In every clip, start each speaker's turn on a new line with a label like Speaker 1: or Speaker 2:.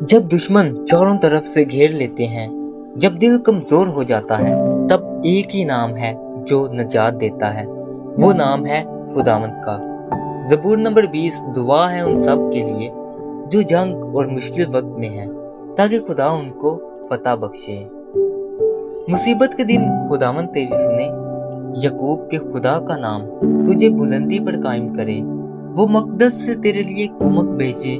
Speaker 1: जब दुश्मन चारों तरफ से घेर लेते हैं, जब दिल कमजोर हो जाता है, तब एक ही नाम है जो नजात देता है। वो नाम है खुदावंद का। ज़बूर नंबर 20 दुआ है उन सब के लिए जो जंग और मुश्किल वक्त में हैं, ताकि खुदा उनको फतह बख्शे। मुसीबत के दिन खुदावंद तेरी सुने, यकूब के खुदा का नाम तुझे बुलंदी पर कायम करे। वो मकदस से तेरे लिए कुमक भेजे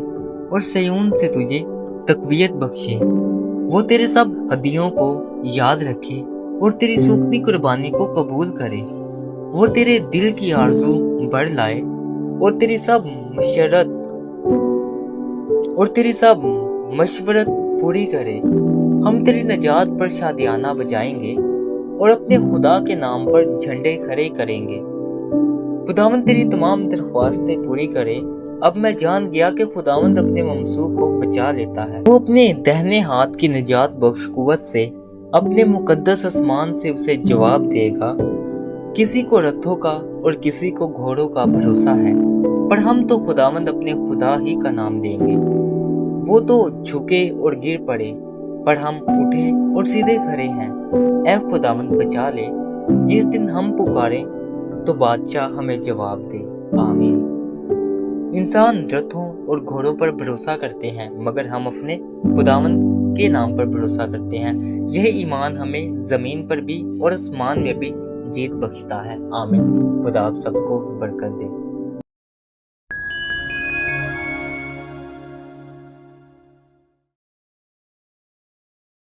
Speaker 1: और सयून से तुझे तकवीयत बख्शे। वो तेरे सब हदियों को याद रखे और तेरी सूखती कुर्बानी को कबूल करे। वो तेरे दिल की आरज़ू बढ़ लाए और तेरी सब मशवरत पूरी करे। हम तेरी नजात पर शादियाना बजाएंगे और अपने खुदा के नाम पर झंडे खड़े करेंगे। खुदावंद तेरी तमाम दरख्वास्तें पूरी करे। अब मैं जान गया कि खुदावंद अपने ममसूख को बचा लेता है। वो अपने दाहिने हाथ की निजात बख्श कुव्वत से अपने मुकद्दस आसमान से उसे जवाब देगा। किसी को रथों का और किसी को घोड़ों का भरोसा है, पर हम तो खुदावंद अपने खुदा ही का नाम लेंगे। वो तो झुके और गिर पड़े, पर हम उठे और सीधे खड़े हैं। ऐ खुदावंद बचा ले, जिस दिन हम पुकारें तो बादशाह हमें जवाब दे। आमीन। इंसान रथों और घोड़ों पर भरोसा करते हैं, मगर हम अपने खुदावंद के नाम पर भरोसा करते हैं। यह ईमान हमें जमीन पर भी और आसमान में भी जीत बख्शता है। आमीन। खुदा आप सबको बरकत दे।